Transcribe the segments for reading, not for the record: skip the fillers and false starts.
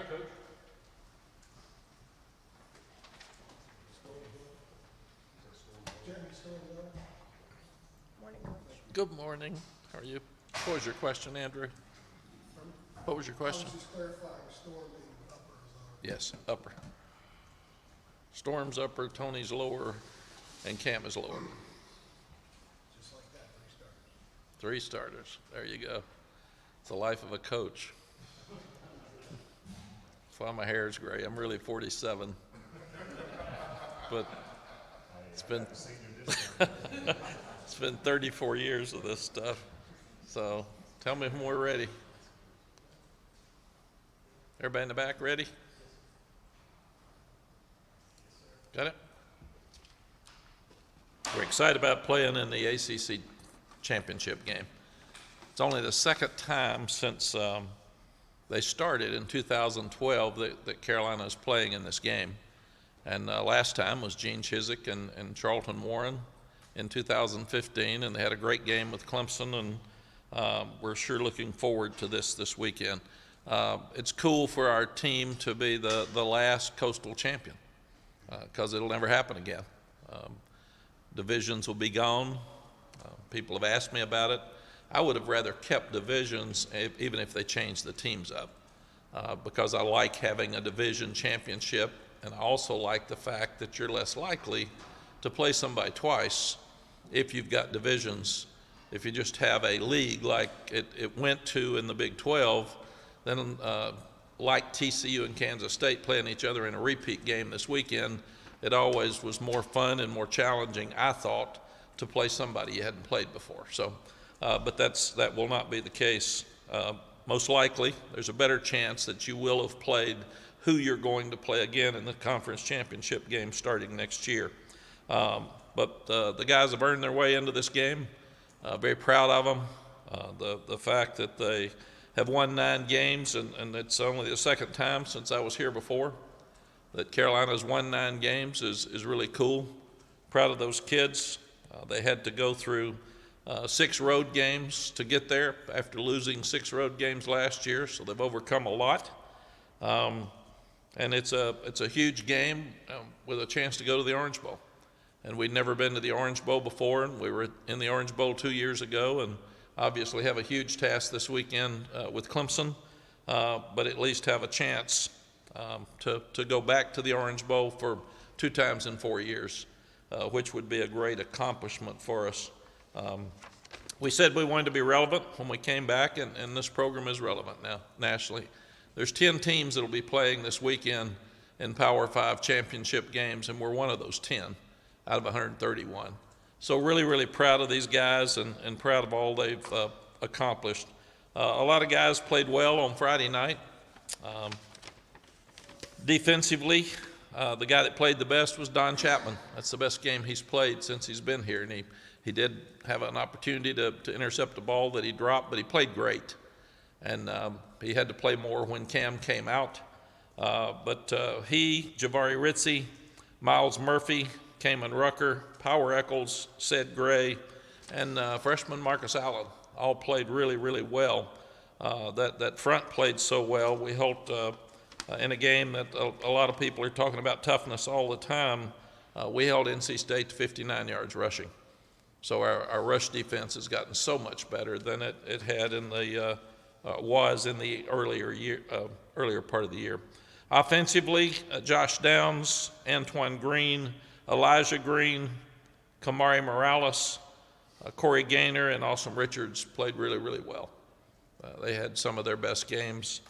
Coach. Morning, Coach. Good morning. How are you? What was your question, Andrew? What was your question? I was just clarifying, Storm being upper is Yes, upper. Storm's upper, Tony's lower, and Cam is lower. just like that, 3 starters. 3 starters. There you go. It's the life of a coach. That's why my hair is gray. I'm really 47. But it's been it's been 34 years of this stuff. So tell me when we're ready. Everybody in the back ready? Got it? We're excited about playing in the ACC Championship game. It's only the second time since they started in 2012 that Carolina is playing in this game. And last time was Gene Chizik and Charlton Warren in 2015, and they had a great game with Clemson, and we're sure looking forward to this weekend. It's cool for our team to be the last Coastal champion because it'll never happen again. Divisions will be gone. People have asked me about it. I would have rather kept divisions even if they changed the teams up because I like having a division championship, and I also like the fact that you're less likely to play somebody twice if you've got divisions. If you just have a league like it went to in the Big 12, then like TCU and Kansas State playing each other in a repeat game this weekend, it always was more fun and more challenging, I thought, to play somebody you hadn't played before. So, but that will not be the case. Most likely, there's a better chance that you will have played who you're going to play again in the conference championship game starting next year. But the guys have earned their way into this game. Very proud of them. The fact that they have won 9 games, and it's only the second time since I was here before that Carolina's won 9 games is really cool. Proud of those kids. They had to go through 6 road games to get there after losing 6 road games last year, so they've overcome a lot. And it's a huge game with a chance to go to the Orange Bowl. And we'd never been to the Orange Bowl before, and we were in the Orange Bowl 2 years ago, and obviously have a huge task this weekend with Clemson, but at least have a chance to go back to the Orange Bowl for 2 times in 4 years, which would be a great accomplishment for us. We said we wanted to be relevant when we came back, and this program is relevant now nationally. There's 10 teams that will be playing this weekend in Power 5 championship games, and we're one of those 10 out of 131. So really, really proud of these guys and proud of all they've accomplished. A lot of guys played well on Friday night. Defensively, the guy that played the best was Don Chapman. That's the best game he's played since he's been here, and he did have an opportunity to intercept a ball that he dropped, but he played great. And he had to play more when Cam came out. But he, Javari Ritzie, Miles Murphy, Kamen Rucker, Power Eccles, Ced Gray, and freshman Marcus Allen all played really, really well. That front played so well. We held in a game that a lot of people are talking about toughness all the time. We held NC State to 59 yards rushing. So our rush defense has gotten so much better than it had in the was in the earlier part of the year. Offensively, Josh Downs, Antoine Green, Elijah Green, Kamari Morales, Corey Gaynor, and Awesome Richards played really, really well. They had some of their best games.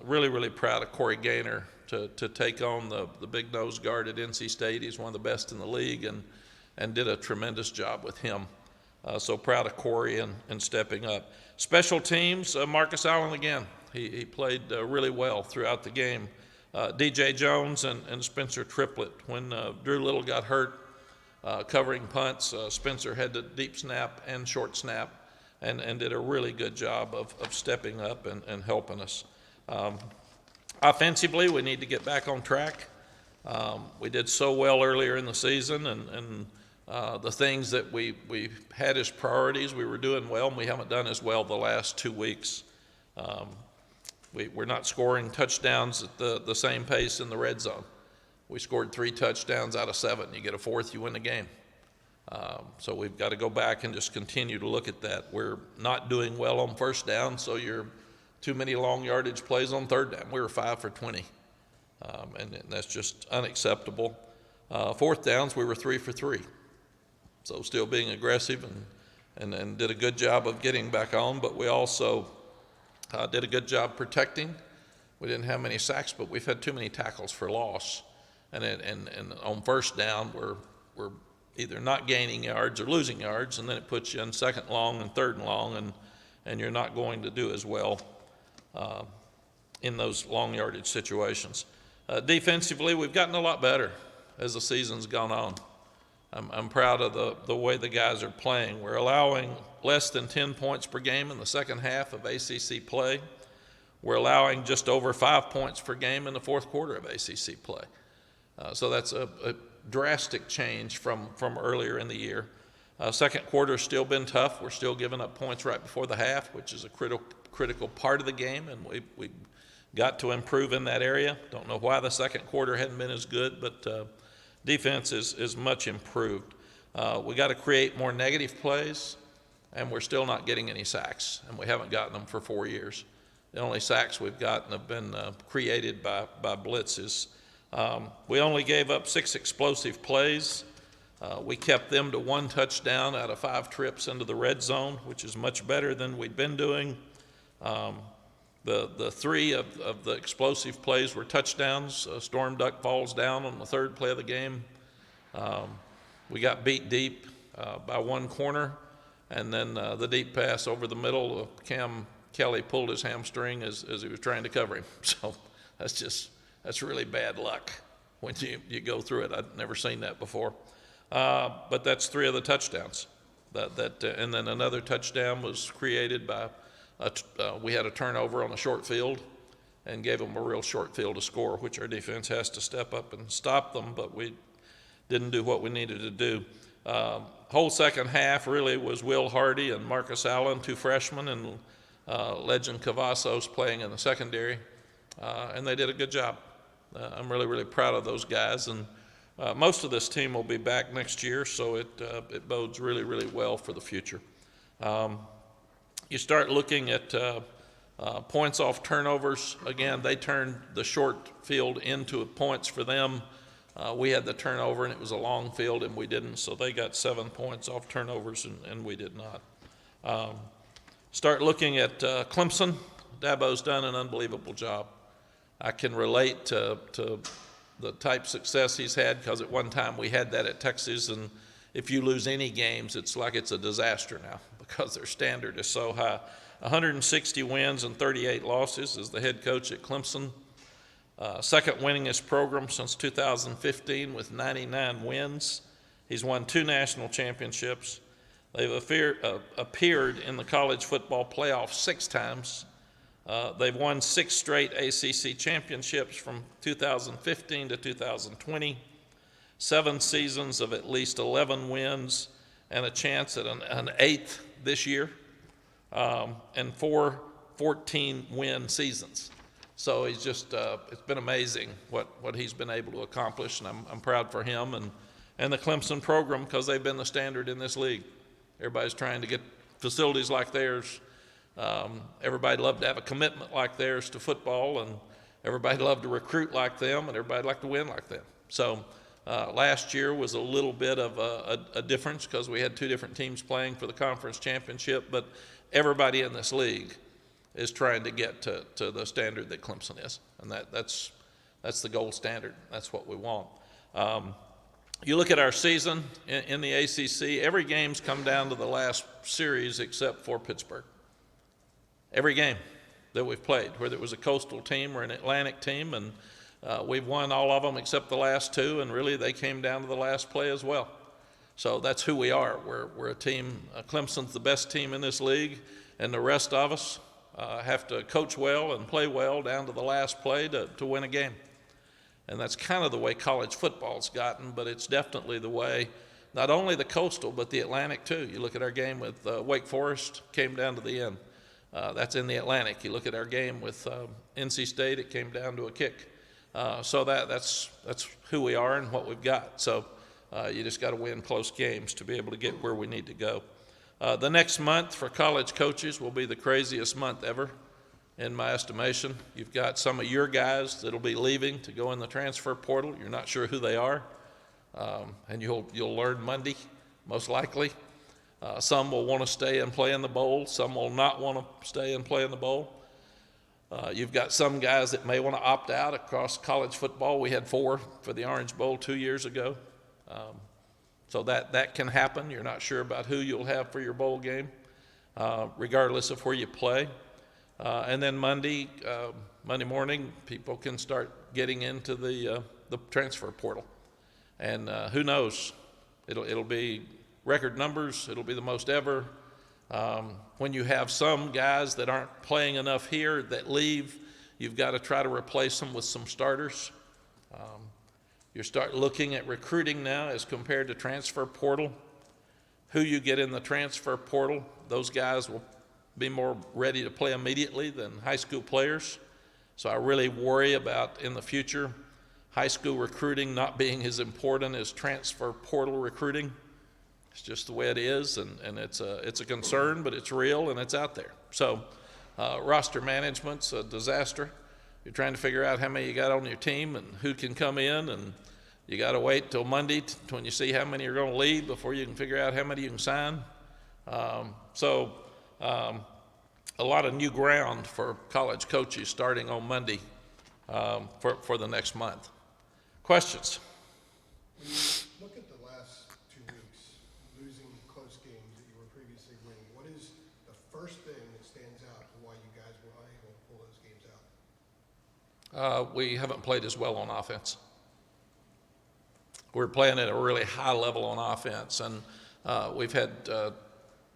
Really, really proud of Corey Gaynor to take on the big nose guard at NC State. He's one of the best in the league and did a tremendous job with him. So proud of Corey and stepping up. Special teams, Marcus Allen again. He played really well throughout the game. DJ Jones and Spencer Triplett. When Drew Little got hurt covering punts, Spencer had the deep snap and short snap and did a really good job of stepping up and helping us. Offensively, we need to get back on track. We did so well earlier in the season, and the things that we had as priorities, we were doing well, and we haven't done as well the last 2 weeks. We're not scoring touchdowns at the same pace in the red zone. We scored 3 touchdowns out of 7. You get a 4th, you win the game. So we've got to go back and just continue to look at that. We're not doing well on 1st down, so you're too many long yardage plays on 3rd down. We were 5 for 20, and that's just unacceptable. 4th downs, we were 3 for 3. So still being aggressive and did a good job of getting back on, but we also did a good job protecting. We didn't have many sacks, but we've had too many tackles for loss. And on 1st down, we're either not gaining yards or losing yards, and then it puts you in 2nd long and 3rd and long, and you're not going to do as well in those long yardage situations. Defensively, we've gotten a lot better as the season's gone on. I'm proud of the way the guys are playing. We're allowing less than 10 points per game in the second half of ACC play. We're allowing just over 5 points per game in the 4th quarter of ACC play. So that's a drastic change from earlier in the year. 2nd quarter's still been tough. We're still giving up points right before the half, which is a critical part of the game, and we got to improve in that area. Don't know why the 2nd quarter hadn't been as good, but defense is much improved. We got to create more negative plays, and we're still not getting any sacks, and we haven't gotten them for 4 years. The only sacks we've gotten have been created by blitzes. We only gave up 6 explosive plays. We kept them to 1 touchdown out of 5 trips into the red zone, which is much better than we'd been doing. The 3 of the explosive plays were touchdowns. Storm Duck falls down on the 3rd play of the game. We got beat deep by 1 corner, and then the deep pass over the middle, Cam Kelly pulled his hamstring as he was trying to cover him. So that's really bad luck when you go through it. I'd never seen that before. But that's 3 of the touchdowns. And then another touchdown was created by we had a turnover on a short field and gave them a real short field to score, which our defense has to step up and stop them, but we didn't do what we needed to do. Whole second half really was Will Hardy and Marcus Allen, 2 freshmen, and Legend Cavazos playing in the secondary, and they did a good job. I'm really, really proud of those guys, and most of this team will be back next year, so it bodes really, really well for the future. You start looking at points off turnovers. Again, they turned the short field into points for them. We had the turnover, and it was a long field, and we didn't, so they got 7 points off turnovers, and we did not. Start looking at Clemson. Dabo's done an unbelievable job. I can relate to the type success he's had, because at one time we had that at Texas, and if you lose any games, it's like it's a disaster now because their standard is so high. 160 wins and 38 losses as the head coach at Clemson. Second winningest program since 2015 with 99 wins. He's won 2 national championships. They've appeared in the college football playoff 6 times. They've won 6 straight ACC championships from 2015 to 2020, 7 seasons of at least 11 wins and a chance at an 8th this year, and 4 14-win seasons. So he's just, it's been amazing what he's been able to accomplish, and I'm proud for him and the Clemson program, because they've been the standard in this league. Everybody's trying to get facilities like theirs. Everybody'd love to have a commitment like theirs to football, and everybody'd love to recruit like them, and everybody'd like to win like them. So last year was a little bit of a difference, because we had 2 different teams playing for the conference championship, but everybody in this league is trying to get to the standard that Clemson is, and that's the gold standard. That's what we want. You look at our season in the ACC, every game's come down to the last series except for Pittsburgh. Every game that we've played, whether it was a coastal team or an Atlantic team, and we've won all of them except the last 2, and really they came down to the last play as well. So that's who we are. We're a team. Clemson's the best team in this league, and the rest of us have to coach well and play well down to the last play to win a game. And that's kind of the way college football's gotten, but it's definitely the way not only the coastal but the Atlantic too. You look at our game with Wake Forest, came down to the end. That's in the Atlantic. You look at our game with NC State, it came down to a kick. So that's who we are and what we've got. So you just got to win close games to be able to get where we need to go. The next month for college coaches will be the craziest month ever, in my estimation. You've got some of your guys that'll be leaving to go in the transfer portal. You're not sure who they are, and you'll learn Monday, most likely. Some will want to stay and play in the bowl. Some will not want to stay and play in the bowl. You've got some guys that may want to opt out across college football. We had 4 for the Orange Bowl 2 years ago. So that can happen. You're not sure about who you'll have for your bowl game, regardless of where you play. And then Monday morning, people can start getting into the transfer portal. And who knows? It'll be record numbers. It'll be the most ever. When you have some guys that aren't playing enough here that leave, you've got to try to replace them with some starters. You start looking at recruiting now as compared to transfer portal. Who you get in the transfer portal, those guys will be more ready to play immediately than high school players. So I really worry about in the future high school recruiting not being as important as transfer portal recruiting. It's just the way it is, and it's a concern, but it's real and it's out there. So roster management's a disaster. You're trying to figure out how many you got on your team and who can come in, and you got to wait till Monday when you see how many are going to leave before you can figure out how many you can sign. A lot of new ground for college coaches starting on Monday for the next month. Questions? When you look at the last 2 weeks, losing close games that you were previously winning, what is the first thing that stands out to why you guys were unable to pull those games out? We haven't played as well on offense. We're playing at a really high level on offense, and we've had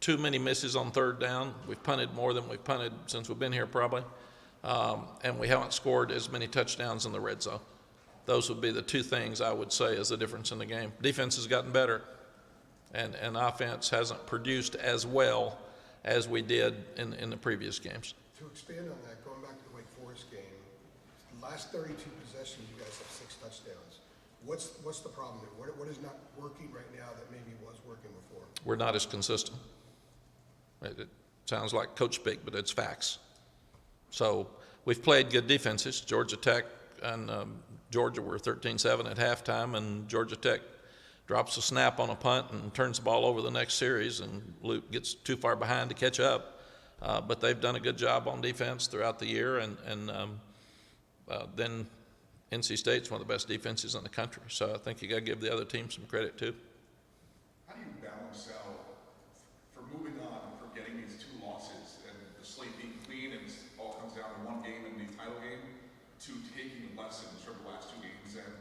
too many misses on third down. We've punted more than we've punted since we've been here probably, and we haven't scored as many touchdowns in the red zone. Those would be the 2 things I would say is the difference in the game. Defense has gotten better, and offense hasn't produced as well as we did in the previous games. To expand on that, going back to the Wake Forest game, the last 32 possessions, you guys have 6 touchdowns. What's the problem there? What is not working right now that maybe was working before? We're not as consistent. It sounds like coach speak, but it's facts. So we've played good defenses. Georgia Tech and Georgia were 13-7 at halftime, and Georgia Tech drops a snap on a punt and turns the ball over the next series, and Luke gets too far behind to catch up. But they've done a good job on defense throughout the year, and then NC State's one of the best defenses in the country. So I think you got to give the other team some credit too. How do you balance out for moving on from getting these 2 losses and the slate being clean and it all comes down to 1 game in the title game to taking lessons from the last 2 games and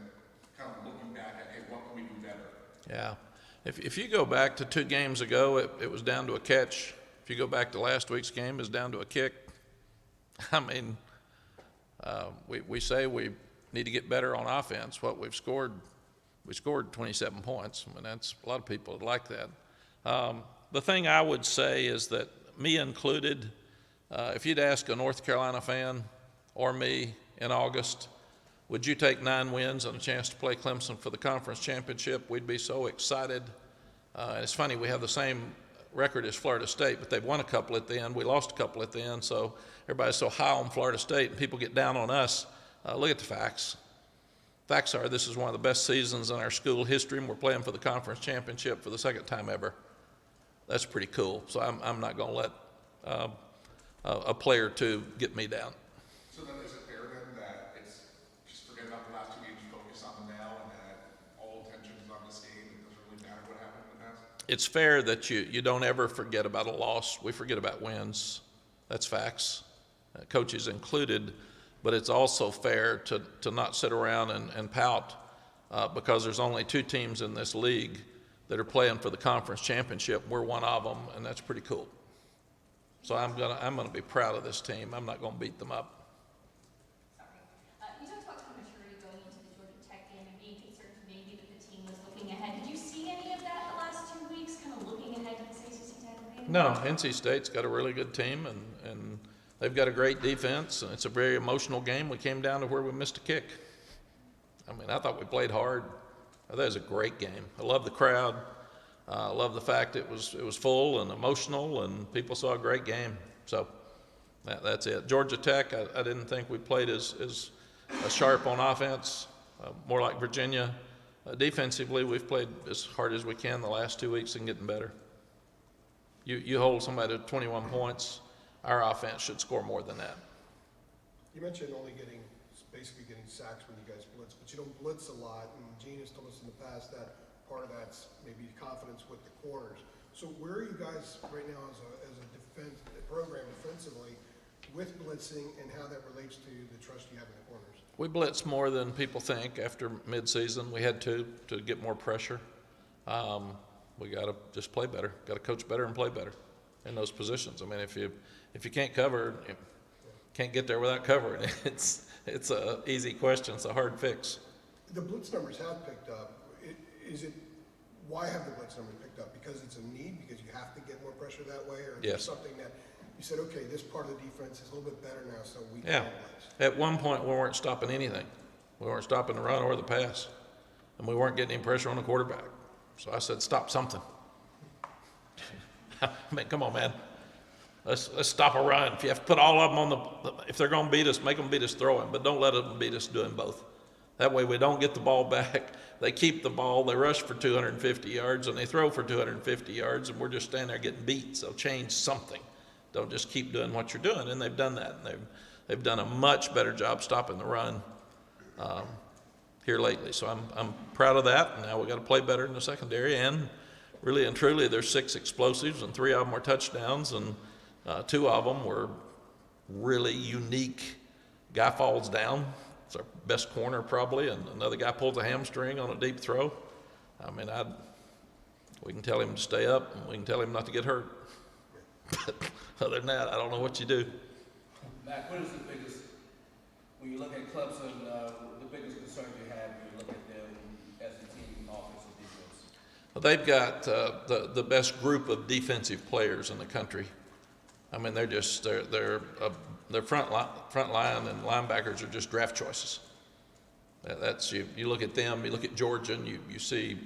kind of looking back at, hey, what can we do better? Yeah. If you go back to 2 games ago, it was down to a catch. If you go back to last week's game, it's down to a kick. I mean, we say we need to get better on offense. What we scored 27 points. I mean, that's a lot of people would like that. The thing I would say is that, me included, if you'd ask a North Carolina fan or me in August, would you take 9 wins and a chance to play Clemson for the conference championship? We'd be so excited. And it's funny, we have the same record as Florida State, but they've won a couple at the end. We lost a couple at the end, so everybody's so high on Florida State, and people get down on us. Look at the facts. Facts are this is one of the best seasons in our school history, and we're playing for the conference championship for the 2nd time ever. That's pretty cool. So I'm not going to let a player or 2 get me down. So then is it fair then that it's just forget about the last 2 games, focus on them now, and that all attention is on this game, and it doesn't really matter what happened in the past? It's fair that you don't ever forget about a loss. We forget about wins. That's facts, coaches included. But it's also fair to not sit around and pout because there's only 2 teams in this league that are playing for the conference championship. We're one of them, and that's pretty cool. So I'm gonna be proud of this team. I'm not gonna beat them up. You talked about kind of maturity going into the Georgia Tech game and being concerned maybe that the team was looking ahead. Did you see any of that the last 2 weeks, kind of looking ahead to this ACC title game? No, NC State's got a really good team, and they've got a great defense, and it's a very emotional game. We came down to where we missed a kick. I mean, I thought we played hard. I thought it was a great game. I love the crowd. I love the fact it was full and emotional, and people saw a great game. So that's it. Georgia Tech, I didn't think we played as sharp on offense, more like Virginia. Defensively, we've played as hard as we can the last 2 weeks and getting better. You hold somebody to 21 points, our offense should score more than that. You mentioned only basically getting sacks when you guys blitz, but you don't blitz a lot, and Gene has told us in the past that part of that's maybe confidence with the corners. So where are you guys right now as a defense program defensively with blitzing, and how that relates to the trust you have in the corners? We blitz more than people think after midseason. We had to get more pressure. We got to just play better. Got to coach better and play better in those positions. I mean, if you can't cover, you can't get there without covering. It's a easy question. It's a hard fix. The blitz numbers have picked up. Why have the blitz numbers picked up? Because it's a need, because you have to get more pressure that way, or is there Yes. something that you said, okay, this part of the defense is a little bit better now, so we Yeah. can blitz? At one point, we weren't stopping anything. We weren't stopping the run or the pass, and we weren't getting any pressure on the quarterback. So I said, stop something. I mean, come on, man. Let's stop a run. If you have to put all of them on if they're going to beat us, make them beat us throwing, but don't let them beat us doing both. That way we don't get the ball back. They keep the ball, they rush for 250 yards, and they throw for 250 yards, and we're just standing there getting beat. So change something. Don't just keep doing what you're doing, and they've done that. And they've done a much better job stopping the run here lately. So I'm proud of that, and now we've got to play better in the secondary. And really and truly, there's 6 explosives, and 3 of them were touchdowns, and 2 of them were really unique. Guy falls down. It's our best corner probably, and another guy pulls a hamstring on a deep throw. I mean, we can tell him to stay up, and we can tell him not to get hurt. But other than that, I don't know what you do. Mack, what is the biggest, when you look at Clemson, the biggest concern you have when you look at them as a team, offense and defense? Well, they've got the best group of defensive players in the country. I mean, their front line and linebackers are just draft choices. That's you look at them, you look at Georgia, and you see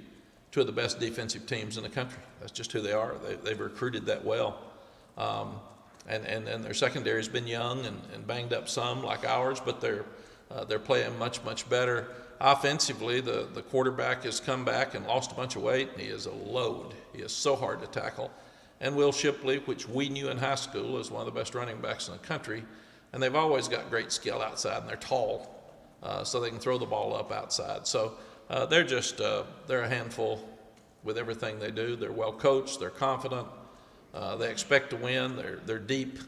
2 of the best defensive teams in the country. That's just who they are. They've recruited that well. And their secondary has been young and banged up some like ours, but they're playing much better. Offensively, the quarterback has come back and lost a bunch of weight. He is a load. He is so hard to tackle. And Will Shipley, which we knew in high school, is one of the best running backs in the country. And they've always got great skill outside, and they're tall, so they can throw the ball up outside. So they're a handful with everything they do. They're well coached. They're confident. They expect to win. They're deep,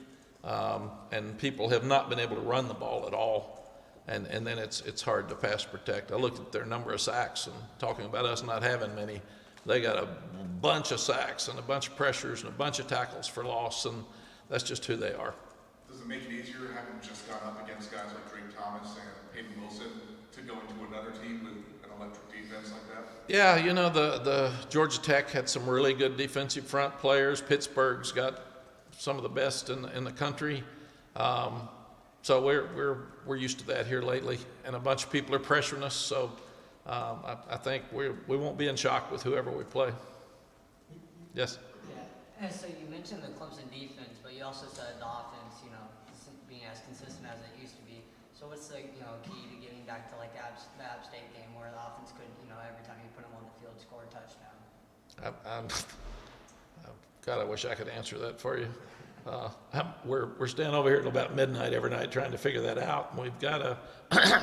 and people have not been able to run the ball at all. And then it's hard to pass protect. I looked at their number of sacks, and talking about us not having many, they got a bunch of sacks and a bunch of pressures and a bunch of tackles for loss, and that's just who they are. Does it make it easier having just gone up against guys like Drake Thomas and Peyton Wilson to go into another team with an electric defense like that? Yeah, you know, the Georgia Tech had some really good defensive front players. Pittsburgh's got some of the best in the country. So we're used to that here lately, and a bunch of people are pressuring us. So I think we won't be in shock with whoever we play. Yes. Yeah. And so you mentioned the Clemson defense, but you also said the offense, isn't being as consistent as it used to be. So what's the key to getting back to like the App State game where the offense could every time you put them on the field score a touchdown? God, I wish I could answer that for you. We're staying over here till about midnight every night trying to figure that out. And we've got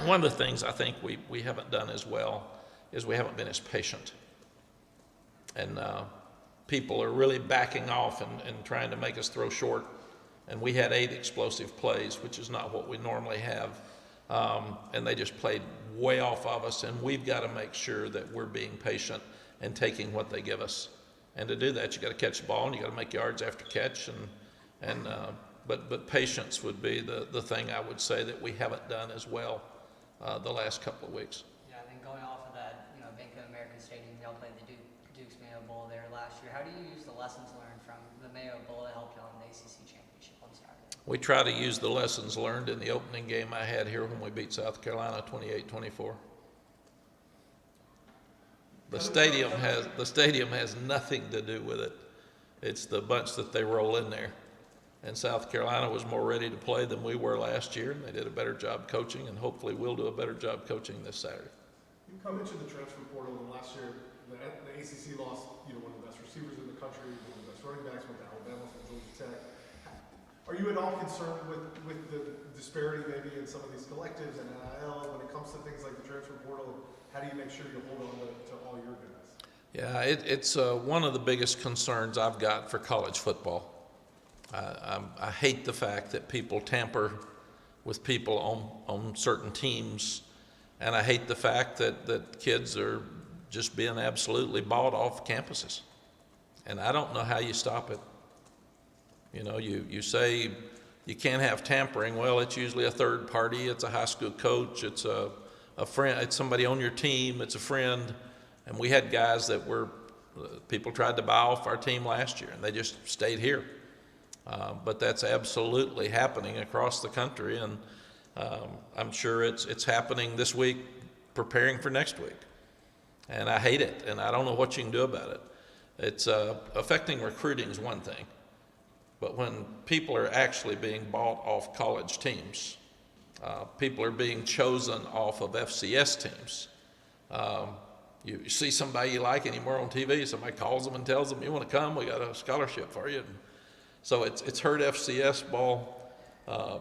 one of the things I think we haven't done as well is we haven't been as patient. And people are really backing off and trying to make us throw short. And we had 8 explosive plays, which is not what we normally have. And they just played way off of us. And we've got to make sure that we're being patient and taking what they give us. And to do that, you got to catch the ball and you got to make yards after catch. But patience would be the thing I would say that we haven't done as well the last couple of weeks. Yeah, and then going off of that, Bank of America Stadium, y'all played the Duke's Mayo Bowl there last year. How do you use the lessons learned from the Mayo Bowl to help y'all in the ACC Championship on Saturday? We try to use the lessons learned in the opening game I had here when we beat South Carolina 28-24. The stadium has nothing to do with it. It's the bunch that they roll in there. And South Carolina was more ready to play than we were last year, and they did a better job coaching, and hopefully we'll do a better job coaching this Saturday. You mentioned the transfer portal, and last year the ACC lost one of the best receivers in the country, one of the best running backs, went to Alabama from Georgia Tech. Are you at all concerned with the disparity maybe in some of these collectives and NIL when it comes to things like the transfer portal? How do you make sure you hold on to all your guys? Yeah, it's one of the biggest concerns I've got for college football. I hate the fact that people tamper with people on certain teams, and I hate the fact that kids are just being absolutely bought off campuses. And I don't know how you stop it. You say you can't have tampering. Well, it's usually a third party. It's a high school coach. It's a friend. It's somebody on your team. It's a friend. And we had guys that people tried to buy off our team last year, and they just stayed here. But that's absolutely happening across the country, and I'm sure it's happening this week, preparing for next week. And I hate it, and I don't know what you can do about it. It's affecting recruiting is one thing, but when people are actually being bought off college teams, people are being chosen off of FCS teams. You see somebody you like anymore on TV, somebody calls them and tells them, you want to come, we got a scholarship for you. So it's hurt FCS ball,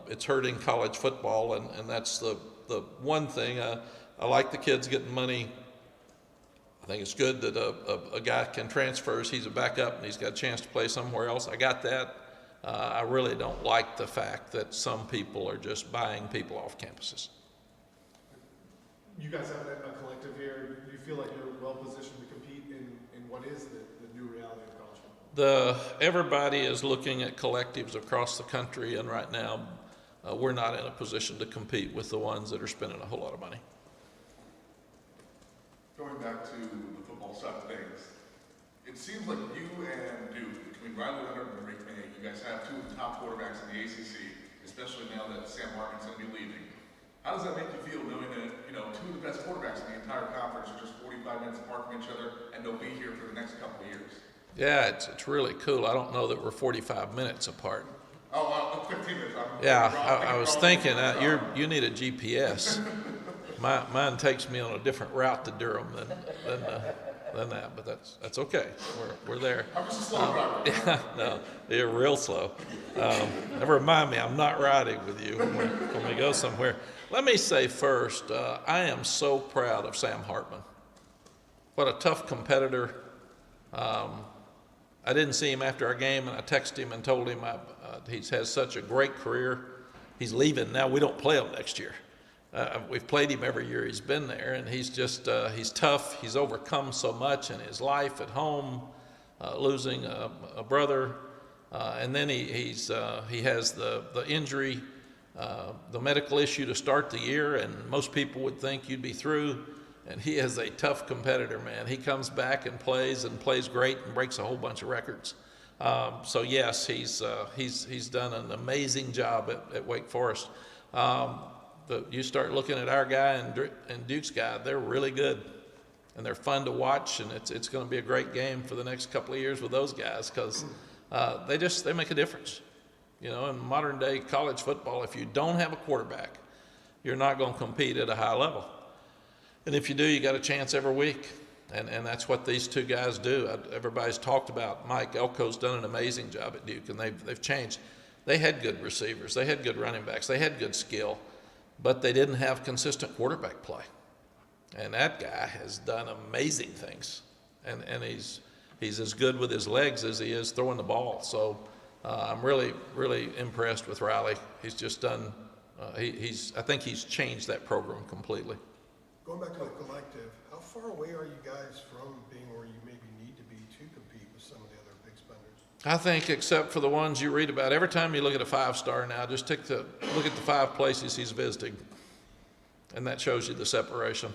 it's hurting college football, and that's the one thing. I like the kids getting money. I think it's good that a guy can transfer as he's a backup and he's got a chance to play somewhere else. I got that. I really don't like the fact that some people are just buying people off campuses. You guys have a collective here. Do you feel like you're well positioned to compete in what is the new reality of college football? Everybody is looking at collectives across the country, and right now we're not in a position to compete with the ones that are spending a whole lot of money. Going back to the football side of things, it seems like you and Duke, between Riley Leonard and Rick May, you guys have two of the top quarterbacks in the ACC, especially now that Sam Hartman's going to be leaving. How does that make you feel knowing that, two of the best quarterbacks in the entire conference are just 45 minutes apart from each other and they'll be here for the next couple of years? Yeah, it's really cool. I don't know that we're 45 minutes apart. Oh, 15 minutes. I was thinking you need a GPS. Mine takes me on a different route to Durham than that, but that's okay. We're there. I'm just a slow driver. Yeah, no, you're real slow. Never remind me, I'm not riding with you when we go somewhere. Let me say first, I am so proud of Sam Hartman. What a tough competitor. I didn't see him after our game, and I texted him and told him he has such a great career. He's leaving now. We don't play him next year. We've played him every year he's been there, and he's just he's tough. He's overcome so much in his life at home, losing a brother, and then he has the injury, the medical issue to start the year, and most people would think you'd be through. And he is a tough competitor, man. He comes back and plays great and breaks a whole bunch of records. So yes, he's done an amazing job at Wake Forest. You start looking at our guy and Duke's guy, they're really good, and they're fun to watch, and it's going to be a great game for the next couple of years with those guys because they make a difference. In modern day college football, if you don't have a quarterback, you're not going to compete at a high level. And if you do, you got a chance every week. And that's what these two guys do. Everybody's talked about Mike Elko's done an amazing job at Duke, and they've changed. They had good receivers. They had good running backs. They had good skill, but they didn't have consistent quarterback play. And that guy has done amazing things. And he's as good with his legs as he is throwing the ball. So I'm really, really impressed with Riley. He's just done, I think he's changed that program completely. Going back to the collective, how far away are you guys from being where you maybe need to be to compete with some of the other big spenders? I think except for the ones you read about, every time you look at a five-star now, just look at the 5 places he's visiting, and that shows you the separation.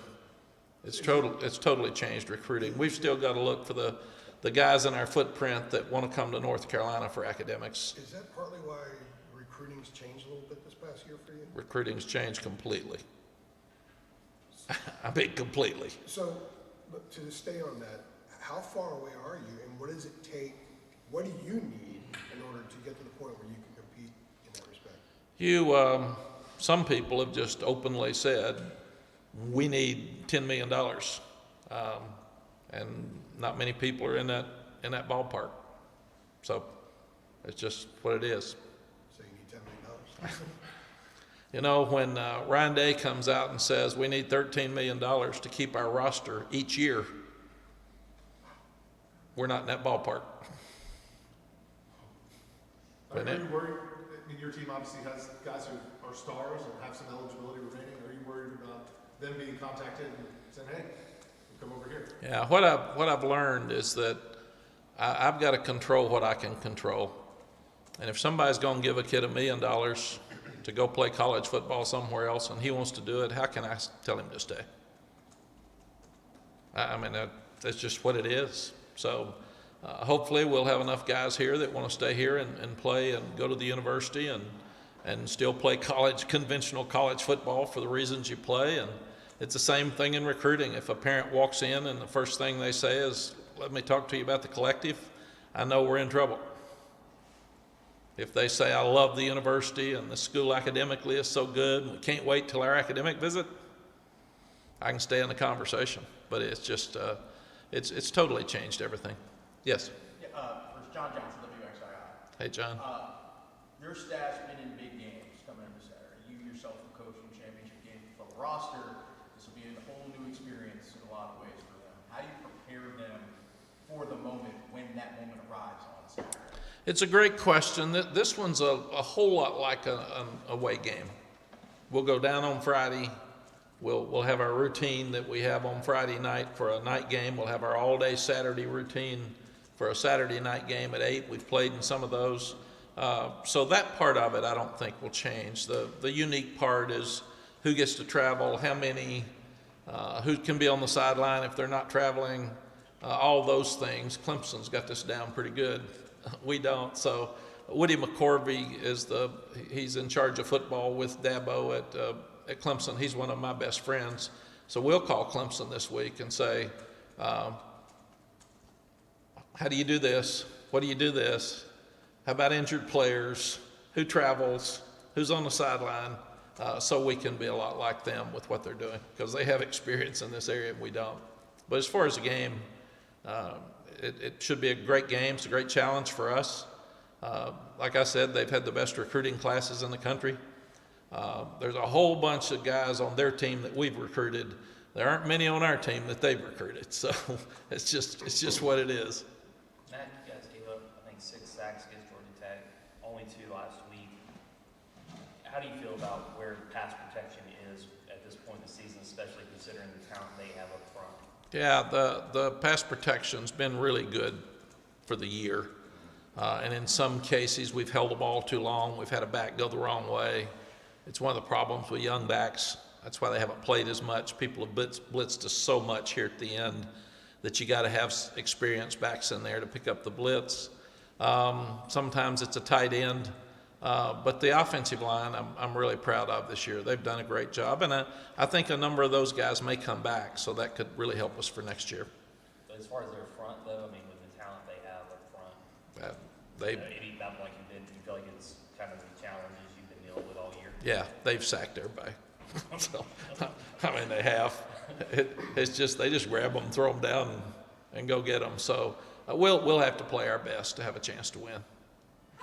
It's totally changed recruiting. We've still got to look for the guys in our footprint that want to come to North Carolina for academics. Is that partly why recruiting's changed a little bit this past year for you? Recruiting's changed completely. I mean, completely. So, but to stay on that, how far away are you, and what does it take, what do you need in order to get to the point where you can compete in that respect? Some people have just openly said, we need $10 million. And not many people are in that ballpark. So it's just what it is. So you need $10 million? You know, when Ryan Day comes out and says we need $13 million to keep our roster each year, we're not in that ballpark. Are you worried? I mean, your team obviously has guys who are stars and have some eligibility remaining. Are you worried about them being contacted and saying, "Hey, come over here"? Yeah, what I've learned is that I've got to control what I can control. And if somebody's going to give a kid $1 million to go play college football somewhere else and he wants to do it, how can I tell him to stay? I mean, that's just what it is. So hopefully we'll have enough guys here that want to stay here and play and go to the university and still play conventional college football for the reasons you play. And it's the same thing in recruiting. If a parent walks in and the first thing they say is, "Let me talk to you about the collective," I know we're in trouble. If they say, "I love the university and the school academically is so good, and we can't wait till our academic visit," I can stay in the conversation. But it's just, it's totally changed everything. Yes. Yeah, for John Johnson, WXII. Hey, John. Your staff's been in big games coming into Saturday. You yourself are coaching championship games for the roster. This will be a whole new experience in a lot of ways for them. How do you prepare them for the moment when that moment arrives on Saturday? It's a great question. This one's a whole lot like an away game. We'll go down on Friday. We'll have our routine that we have on Friday night for a night game. We'll have our all-day Saturday routine for a Saturday night game at 8. We've played in some of those. So that part of it I don't think will change. The unique part is who gets to travel, how many, who can be on the sideline if they're not traveling, all those things. Clemson's got this down pretty good. We don't. So Woody McCorvey he's in charge of football with Dabo at Clemson. He's one of my best friends. So we'll call Clemson this week and say, how do you do this? What do you do this? How about injured players? Who travels? Who's on the sideline? So we can be a lot like them with what they're doing because they have experience in this area and we don't. But as far as the game, it should be a great game. It's a great challenge for us. Like I said, they've had the best recruiting classes in the country. There's a whole bunch of guys on their team that we've recruited. There aren't many on our team that they've recruited. So it's just what it is. Matt, you guys gave up, I think, 6 sacks against Georgia Tech, only 2 last week. How do you feel about where pass protection is at this point in the season, especially considering the talent they have up front? Yeah, the pass protection's been really good for the year. And in some cases, we've held the ball too long. We've had a back go the wrong way. It's one of the problems with young backs. That's why they haven't played as much. People have blitzed us so much here at the end that you got to have experienced backs in there to pick up the blitz. Sometimes it's a tight end. But the offensive line, I'm really proud of this year. They've done a great job. And I think a number of those guys may come back, so that could really help us for next year. But as far as their front, though, I mean, with the talent they have up front, any battle like you did, do you feel like it's kind of the challenges you've been dealing with all year? Yeah, they've sacked everybody. So, I mean, they have. It's just they just grab them, throw them down, and go get them. So we'll have to play our best to have a chance to win.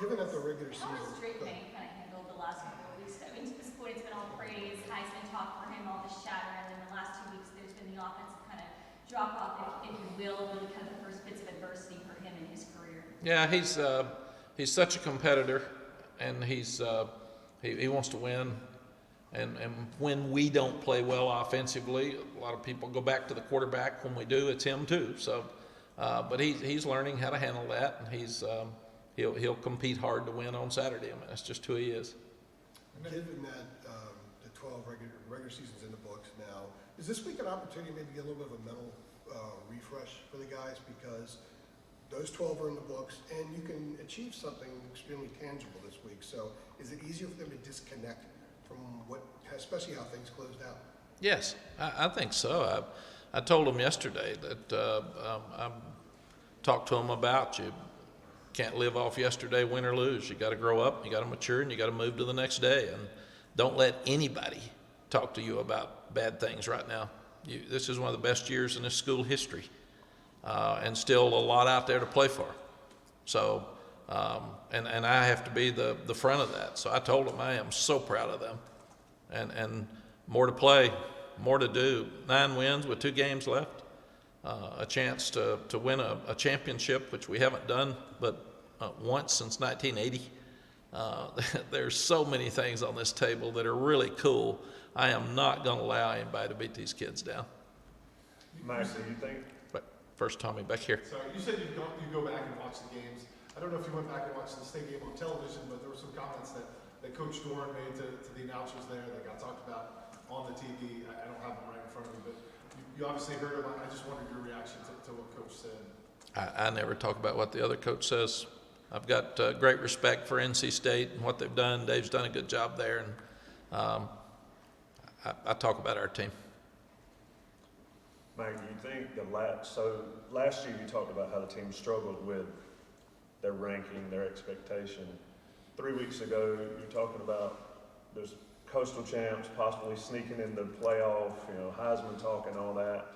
Given that the regular How has season, Drake May kind of handled the last couple of weeks? I mean, to this point, it's been all praise, Heisman talk for him, all this chatter, and then the last 2 weeks, there's been the offensive kind of drop off, if you will, really kind of the first bits of adversity for him in his career. Yeah, he's such a competitor, and he wants to win. And when we don't play well offensively, a lot of people go back to the quarterback. When we do, it's him too. So, but he's learning how to handle that, and he'll compete hard to win on Saturday. I mean, that's just who he is. given that the 12 regular seasons in the books now, is this week an opportunity maybe to get a little bit of a mental refresh for the guys? Because those 12 are in the books, and you can achieve something extremely tangible this week. So is it easier for them to disconnect from what, especially how things closed out? Yes, I think so. I told them yesterday that I talked to them about you can't live off yesterday, win or lose. You got to grow up, you got to mature, and you got to move to the next day. And don't let anybody talk to you about bad things right now. This is one of the best years in this school history, and still a lot out there to play for. So, and I have to be the front of that. So I told them I am so proud of them, and more to play, more to do. 9 wins with 2 games left, a chance to win a championship, which we haven't done but once since 1980. There's so many things on this table that are really cool. I am not going to allow anybody to beat these kids down. Mack, do you think? But first, Tommy, back here. So you said you go back and watch the games. I don't know if you went back and watched the state game on television, but there were some comments that Coach Doran made to the announcers there that got talked about on the TV. I don't have them right in front of me, but you obviously heard them. I just wondered your reaction to what Coach said. I never talk about what the other coach says. I've got great respect for NC State and what they've done. Dave's done a good job there, and I talk about our team. Mack, do you think last year you talked about how the team struggled with their ranking, their expectation. 3 weeks ago, you're talking about there's coastal champs possibly sneaking in the playoff, Heisman talk and all that.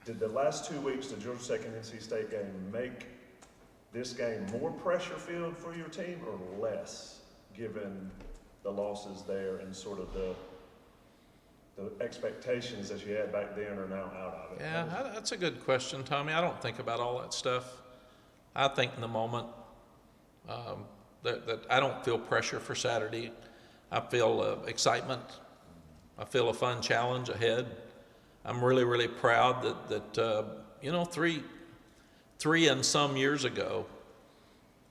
Did the last 2 weeks, the Georgia Tech and NC State game, make this game more pressure-filled for your team or less, given the losses there and sort of the expectations that you had back then are now out of it? Yeah, that's a good question, Tommy. I don't think about all that stuff. I think in the moment that I don't feel pressure for Saturday. I feel excitement. I feel a fun challenge ahead. I'm really, really proud that 3 and some years ago,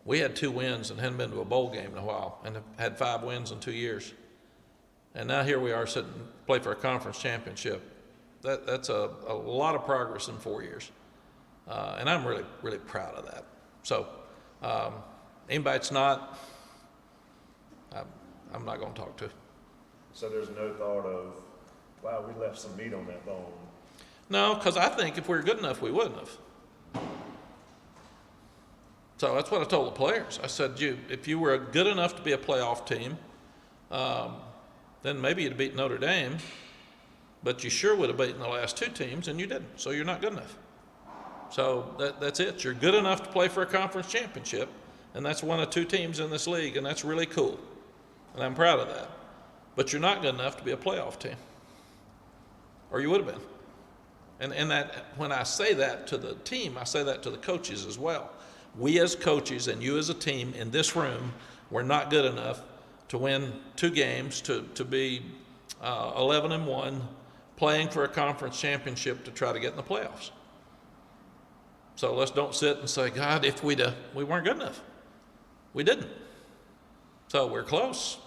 we had 2 wins and hadn't been to a bowl game in a while, and have had 5 wins in 2 years. And now here we are sitting play for a conference championship. That's a lot of progress in 4 years, and I'm really, really proud of that. So anybody that's not, I'm not going to talk to. So there's no thought of, wow, we left some meat on that bone. No, because I think if we were good enough, we wouldn't have. So that's what I told the players. I said, if you were good enough to be a playoff team, then maybe you'd beat Notre Dame, but you sure would have beaten the last 2 teams, and you didn't, so you're not good enough. So that's it. You're good enough to play for a conference championship, and that's one of 2 teams in this league, and that's really cool, and I'm proud of that. But you're not good enough to be a playoff team, or you would have been. And that when I say that to the team, I say that to the coaches as well. We as coaches and you as a team in this room were not good enough to win 2 games, to be 11-1, playing for a conference championship to try to get in the playoffs. So let's don't sit and say, God, if we weren't good enough. We didn't. So we're close.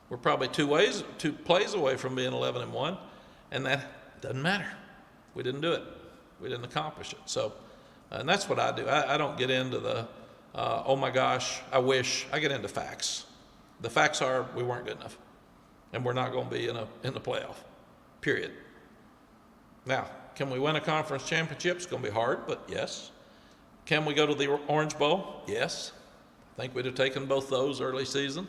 We're probably 2 plays away from being 11-1, and that doesn't matter. We didn't do it. We didn't accomplish it. So, and that's what I do. I don't get into the, oh my gosh, I wish. I get into facts. The facts are we weren't good enough, and we're not going to be in the playoff, period. Now, can we win a conference championship? It's going to be hard, but yes. Can we go to the Orange Bowl? Yes. I think we'd have taken both those early season.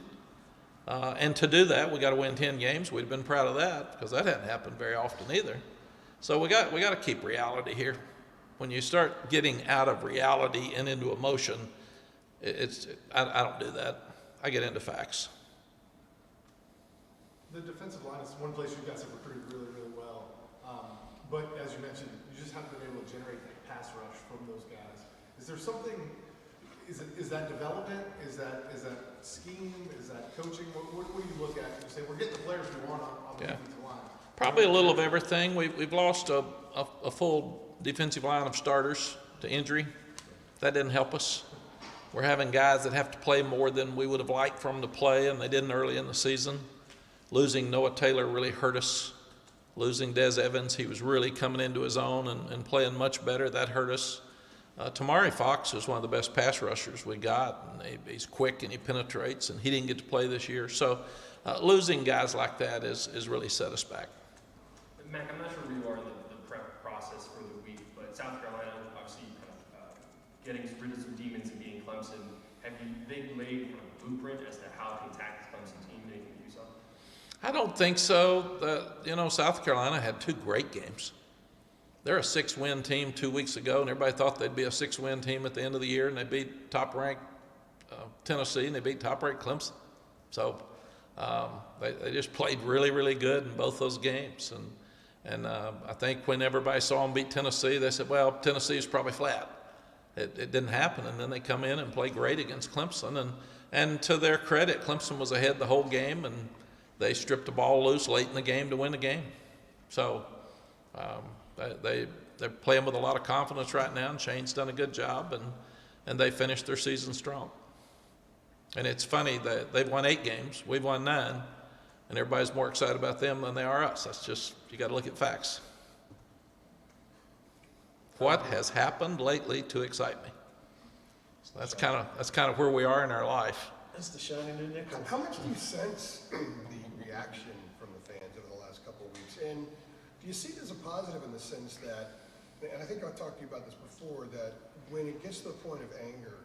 And to do that, we got to win 10 games. We'd have been proud of that because that hadn't happened very often either. So we got to keep reality here. When you start getting out of reality and into emotion, I don't do that. I get into facts. The defensive line is one place you guys have recruited really, really well. But as you mentioned, you just haven't been able to generate that pass rush from those guys. Is there something? Is that development? Is that scheme? Is that coaching? What do you look at and say we're getting the players we want on the defensive line? Probably a little of everything. We've lost a full defensive line of starters to injury. That didn't help us. We're having guys that have to play more than we would have liked for them to play, and they didn't early in the season. Losing Noah Taylor really hurt us. Losing Des Evans, he was really coming into his own and playing much better. That hurt us. Tamari Fox is one of the best pass rushers we got, and he's quick and he penetrates, and he didn't get to play this year. So losing guys like that is really set us back. Mack, I'm not sure where you are in the prep process for the week, but South Carolina, obviously, kind of getting rid of some demons and beating Clemson. Have they laid kind of blueprint as to how to attack the Clemson team they can do so? I don't think so. South Carolina had 2 great games. They're a 6-win team 2 weeks ago, and everybody thought they'd be a 6-win team at the end of the year, and they beat top-ranked Tennessee, and they beat top-ranked Clemson. So they just played really, really good in both those games. And I think when everybody saw them beat Tennessee, they said, well, Tennessee is probably flat. It didn't happen, and then they come in and play great against Clemson. And to their credit, Clemson was ahead the whole game, and they stripped the ball loose late in the game to win the game. So they're playing with a lot of confidence right now, and Shane's done a good job, and they finished their season strong. And it's funny that they've won 8 games, we've won 9, and everybody's more excited about them than they are us. That's just, you got to look at facts. What has happened lately to excite me? So that's kind of where we are in our life. That's the shiny new nickel. How much do you sense the reaction from the fans over the last couple of weeks? And do you see it as a positive in the sense that, and I think I've talked to you about this before, that when it gets to the point of anger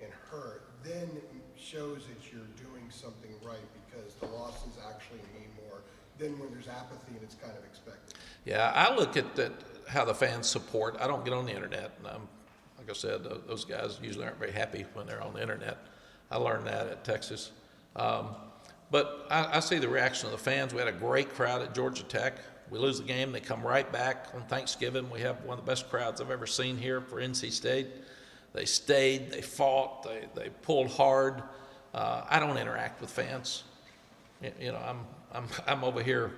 and hurt, then it shows that you're doing something right because the losses actually mean more than when there's apathy and it's kind of expected? Yeah, I look at how the fans support. I don't get on the internet. And like I said, those guys usually aren't very happy when they're on the internet. I learned that at Texas. But I see the reaction of the fans. We had a great crowd at Georgia Tech. We lose the game, they come right back on Thanksgiving. We have one of the best crowds I've ever seen here for NC State. They stayed, they fought, they pulled hard. I don't interact with fans. I'm over here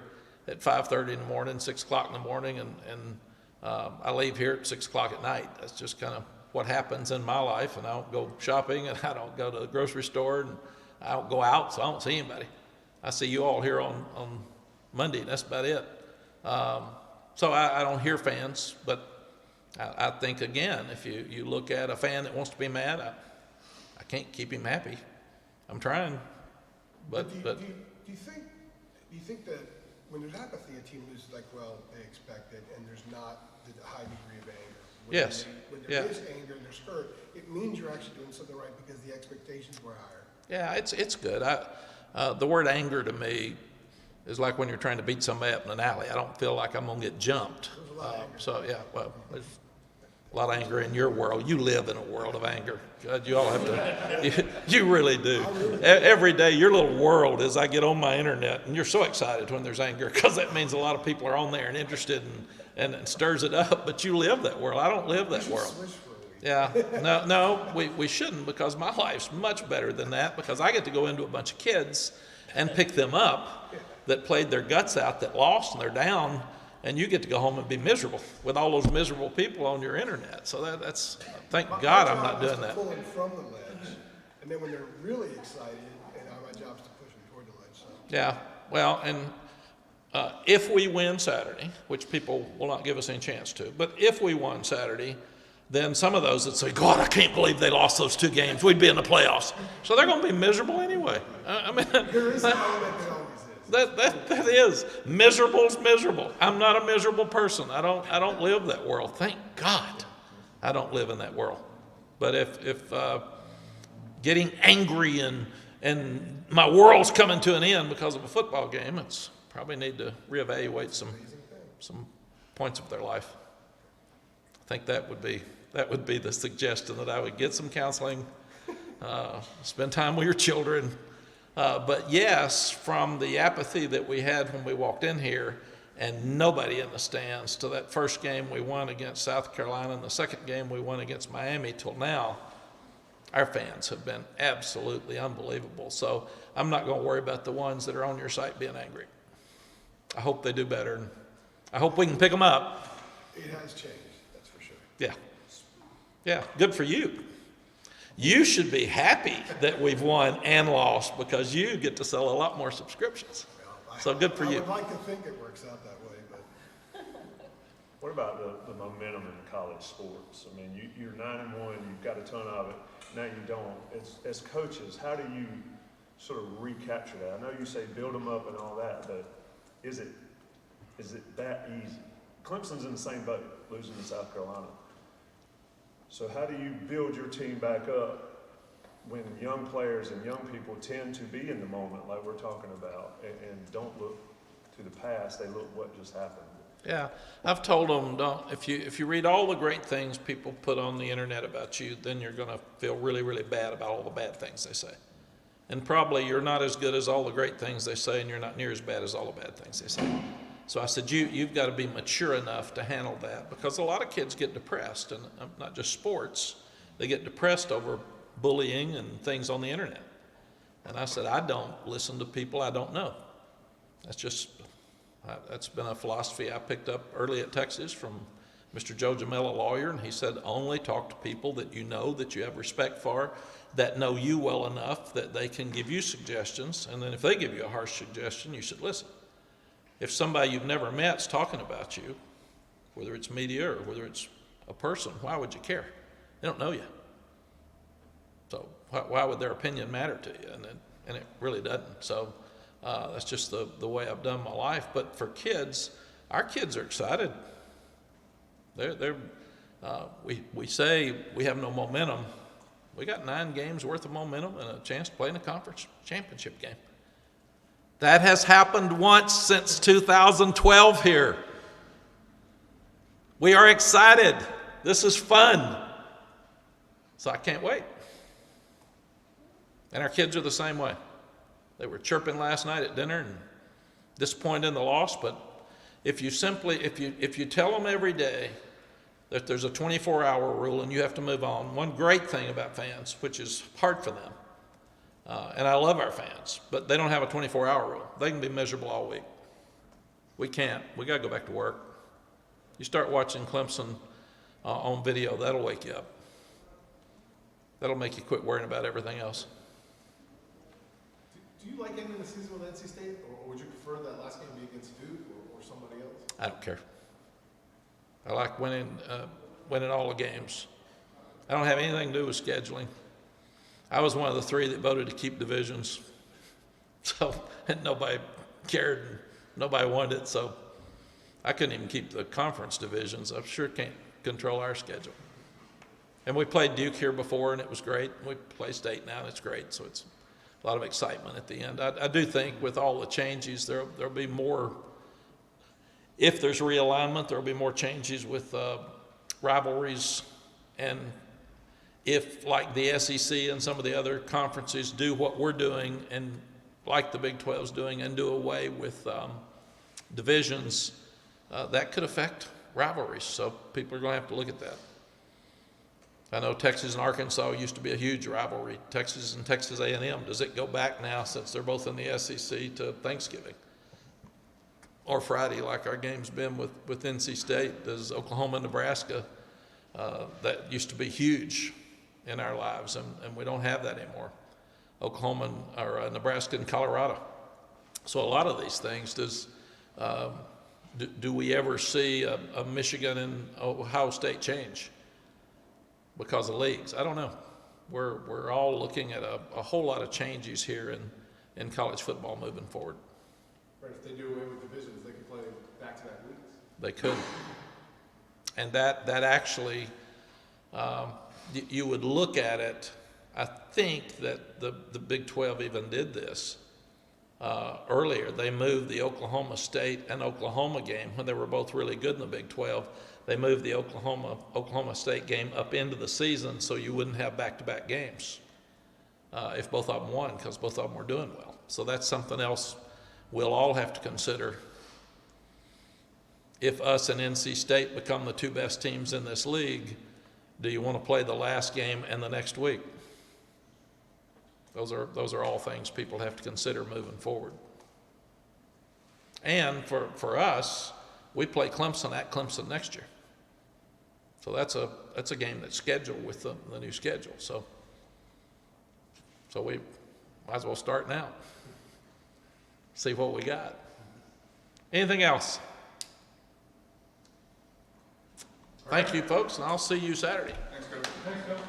at 5:30 in the morning, 6 o'clock in the morning, and I leave here at 6 o'clock at night. That's just kind of what happens in my life, and I don't go shopping, and I don't go to the grocery store, and I don't go out, so I don't see anybody. I see you all here on Monday, and that's about it. So I don't hear fans, but I think, again, if you look at a fan that wants to be mad, I can't keep him happy. I'm trying, but do you think that when there's apathy, a team loses like, well, they expect it, and there's not the high degree of anger? Yes. When there is anger and there's hurt, it means you're actually doing something right because the expectations were higher. Yeah, it's good. The word anger to me is like when you're trying to beat somebody up in an alley. I don't feel like I'm going to get jumped. So, yeah, well, there's a lot of anger in your world. You live in a world of anger. God, you all have to, you really do. Every day, your little world is I get on my internet, and you're so excited when there's anger because that means a lot of people are on there and interested and it stirs it up, but you live that world. I don't live that world. Yeah, no, we shouldn't, because my life's much better than that, because I get to go into a bunch of kids and pick them up that played their guts out, that lost, and they're down, and you get to go home and be miserable with all those miserable people on your internet. So that's thank God I'm not doing that. Pull them from the ledge, and then when they're really excited, my job is to push them toward the ledge. So. Yeah, well, and if we win Saturday, which people will not give us any chance to, but if we won Saturday, then some of those that say, God, I can't believe they lost those 2 games, we'd be in the playoffs. So they're going to be miserable anyway. I mean, there is an element that always is. That is. Miserable's miserable. I'm not a miserable person. I don't live that world. Thank God I don't live in that world. But if getting angry and my world's coming to an end because of a football game, it's probably need to reevaluate some points of their life. I think that would be the suggestion, that I would get some counseling, spend time with your children. But yes, from the apathy that we had when we walked in here and nobody in the stands, to that first game we won against South Carolina and the second game we won against Miami till now, our fans have been absolutely unbelievable. So I'm not going to worry about the ones that are on your site being angry. I hope they do better. And I hope we can pick them up. It has changed, that's for sure. Yeah. Yeah, good for you. You should be happy that we've won and lost, because you get to sell a lot more subscriptions. So good for you. I would like to think it works out that way, but What about the momentum in college sports? I mean, you're 9-1, you've got a ton of it. Now you don't. As coaches, how do you sort of recapture that? I know you say build them up and all that, but is it that easy? Clemson's in the same boat, losing to South Carolina. So how do you build your team back up when young players and young people tend to be in the moment like we're talking about and don't look to the past, they look what just happened? Yeah, I've told them, if you read all the great things people put on the internet about you, then you're going to feel really, really bad about all the bad things they say. And probably you're not as good as all the great things they say, and you're not near as bad as all the bad things they say. So I said, you've got to be mature enough to handle that, because a lot of kids get depressed, and not just sports, they get depressed over bullying and things on the internet. And I said, I don't listen to people I don't know. That's been a philosophy I picked up early at Texas from Mr. Joe Jamel, a lawyer, and he said, only talk to people that you know, that you have respect for, that know you well enough that they can give you suggestions, and then if they give you a harsh suggestion, you should listen. If somebody you've never met's talking about you, whether it's media or whether it's a person, why would you care? They don't know you. So why would their opinion matter to you? And it really doesn't. So that's just the way I've done my life. But for kids, our kids are excited. We say we have no momentum. We got 9 games worth of momentum and a chance to play in a conference championship game. That has happened once since 2012 here. We are excited. This is fun. So I can't wait. And our kids are the same way. They were chirping last night at dinner and disappointed in the loss, but if you tell them every day that there's a 24-hour rule and you have to move on, one great thing about fans, which is hard for them, and I love our fans, but they don't have a 24-hour rule. They can be miserable all week. We can't. We got to go back to work. You start watching Clemson on video, that'll wake you up. That'll make you quit worrying about everything else. Do you like ending the season with NC State, or would you prefer that last game be against Duke or somebody else? I don't care. I like winning all the games. I don't have anything to do with scheduling. I was one of the 3 that voted to keep divisions. So, and nobody cared, and nobody wanted it, so I couldn't even keep the conference divisions. I sure can't control our schedule. And we played Duke here before, and it was great. We play State now, and it's great, so it's a lot of excitement at the end. I do think with all the changes, there'll be more, if there's realignment, there'll be more changes with rivalries. And if, like the SEC and some of the other conferences do what we're doing, and like the Big 12's doing, and do away with divisions, that could affect rivalries. So people are going to have to look at that. I know Texas and Arkansas used to be a huge rivalry. Texas and Texas A&M, does it go back now, since they're both in the SEC, to Thanksgiving? Or Friday, like our game's been with NC State? Does Oklahoma and Nebraska, that used to be huge in our lives, and we don't have that anymore. Oklahoma or Nebraska and Colorado. So a lot of these things, do we ever see a Michigan and Ohio State change because of leagues? I don't know. We're all looking at a whole lot of changes here in college football moving forward. Right, if they do away with divisions, they can play back-to-back weeks. They could. And that actually, you would look at it, I think that the Big 12 even did this earlier. They moved the Oklahoma State and Oklahoma game when they were both really good in the Big 12. They moved the Oklahoma State game up into the season so you wouldn't have back-to-back games if both of them won, because both of them were doing well. So that's something else we'll all have to consider. If us and NC State become the 2 best teams in this league, do you want to play the last game and the next week? Those are all things people have to consider moving forward. And for us, we play Clemson at Clemson next year. So that's a game that's scheduled with the new schedule. So we might as well start now. See what we got. Anything else? Thank you, folks, and I'll see you Saturday. Thanks, Coach. Thanks, Coach.